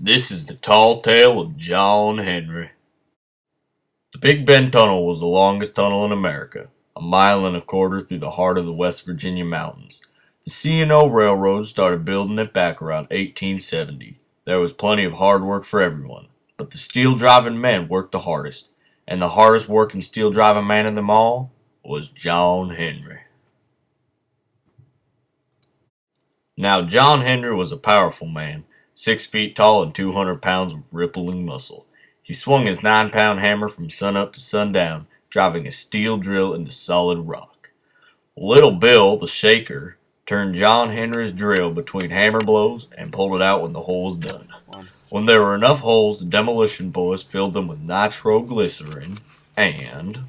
This is the tall tale of John Henry. The Big Bend Tunnel was the longest tunnel in America, a mile and a quarter through the heart of the West Virginia mountains. The C&O Railroad started building it back around 1870. There was plenty of hard work for everyone, but the steel-driving men worked the hardest, and the hardest working steel-driving man of them all was John Henry. Now, John Henry was a powerful man, 6 feet tall and 200 pounds of rippling muscle. He swung his 9-pound hammer from sunup to sundown, driving a steel drill into solid rock. Little Bill, the shaker, turned John Henry's drill between hammer blows and pulled it out when the hole was done. When there were enough holes, the demolition boys filled them with nitroglycerin and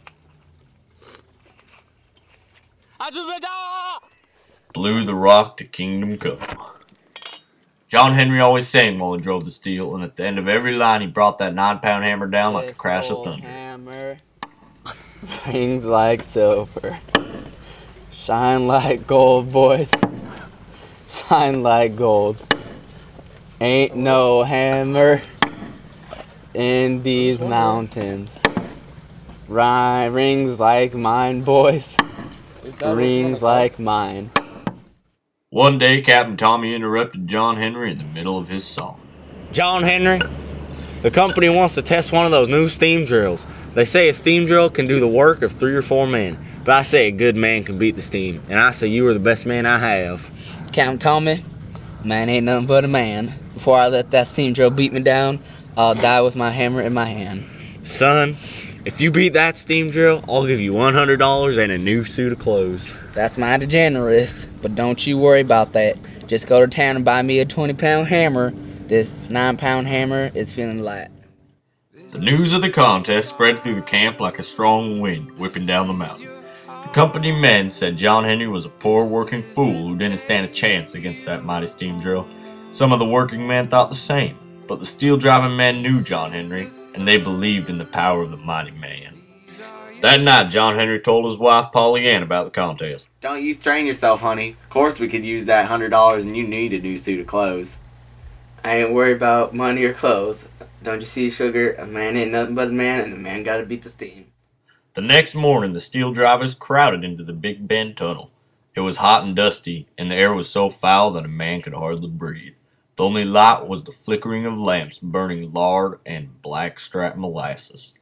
blew the rock to kingdom come. John Henry always sang while he drove the steel, and at the end of every line he brought that 9-pound hammer down like a crash of thunder. Hammer rings like silver, shine like gold, boys, shine like gold. Ain't no hammer in these mountains. Rings like mine, boys, rings like mine. One day, Captain Tommy interrupted John Henry in the middle of his song. John Henry, the company wants to test one of those new steam drills. They say a steam drill can do the work of 3 or 4 men, but I say a good man can beat the steam, and I say you are the best man I have. Captain Tommy, man ain't nothing but a man. Before I let that steam drill beat me down, I'll die with my hammer in my hand. Son, if you beat that steam drill, I'll give you $100 and a new suit of clothes. That's mighty generous, but don't you worry about that. Just go to town and buy me a 20-pound hammer. This 9-pound hammer is feeling light. The news of the contest spread through the camp like a strong wind whipping down the mountain. The company men said John Henry was a poor working fool who didn't stand a chance against that mighty steam drill. Some of the working men thought the same, but the steel-driving men knew John Henry, and they believed in the power of the mighty man. That night, John Henry told his wife, Polly Ann, about the contest. Don't you strain yourself, honey. Of course we could use that $100 and you need a new suit of clothes. I ain't worried about money or clothes. Don't you see, sugar? A man ain't nothing but a man, and the man gotta beat the steam. The next morning, the steel drivers crowded into the Big Bend Tunnel. It was hot and dusty, and the air was so foul that a man could hardly breathe. The only light was the flickering of lamps burning lard and black-strap molasses.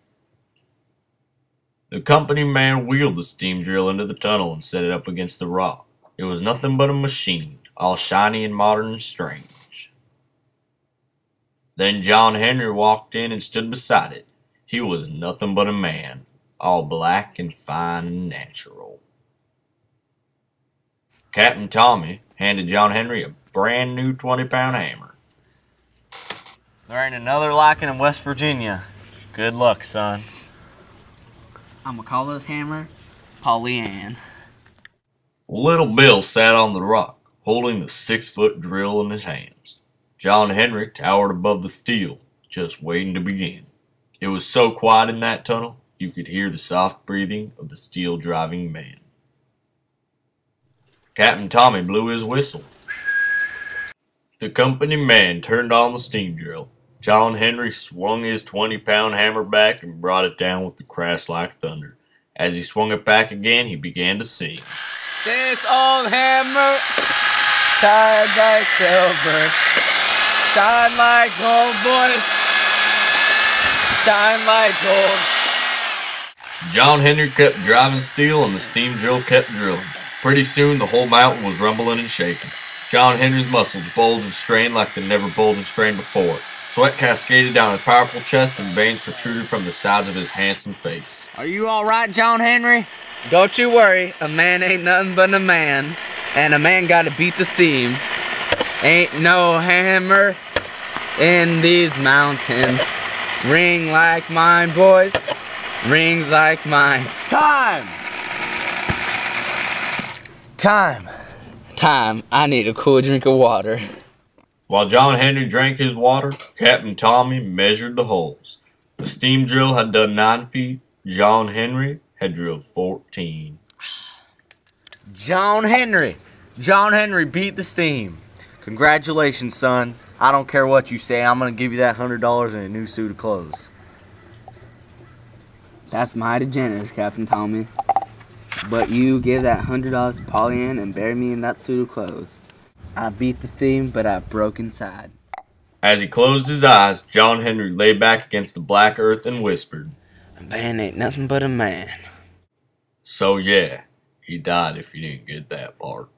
The company man wheeled the steam drill into the tunnel and set it up against the rock. It was nothing but a machine, all shiny and modern and strange. Then John Henry walked in and stood beside it. He was nothing but a man, all black and fine and natural. Captain Tommy handed John Henry a brand new 20-pound hammer. There ain't another like it in West Virginia. Good luck, son. I'm gonna call this hammer Polly Ann. Little Bill sat on the rock, holding the 6-foot drill in his hands. John Henry towered above the steel, just waiting to begin. It was so quiet in that tunnel, you could hear the soft breathing of the steel-driving man. Captain Tommy blew his whistle. The company man turned on the steam drill. John Henry swung his 20-pound hammer back and brought it down with a crash like thunder. As he swung it back again, he began to sing. This old hammer, shine like silver, shine like gold, boys, shine like gold. John Henry kept driving steel and the steam drill kept drilling. Pretty soon the whole mountain was rumbling and shaking. John Henry's muscles bulged and strained like they never bulged and strained before. Sweat cascaded down his powerful chest and veins protruded from the sides of his handsome face. Are you alright, John Henry? Don't you worry, a man ain't nothing but a man, and a man gotta beat the steam. Ain't no hammer in these mountains. Ring like mine, boys, rings like mine. Time! Time, I need a cool drink of water. While John Henry drank his water, Captain Tommy measured the holes. The steam drill had done 9 feet. John Henry had drilled 14. John Henry beat the steam. Congratulations, son. I don't care what you say. I'm gonna give you that $100 and a new suit of clothes. That's mighty generous, Captain Tommy. But you give that $100 to Polly Ann and bury me in that suit of clothes. I beat the steam, but I broke inside. As he closed his eyes, John Henry lay back against the black earth and whispered, A man ain't nothing but a man. So yeah, he died if you didn't get that part.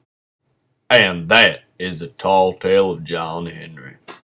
And that is the tall tale of John Henry.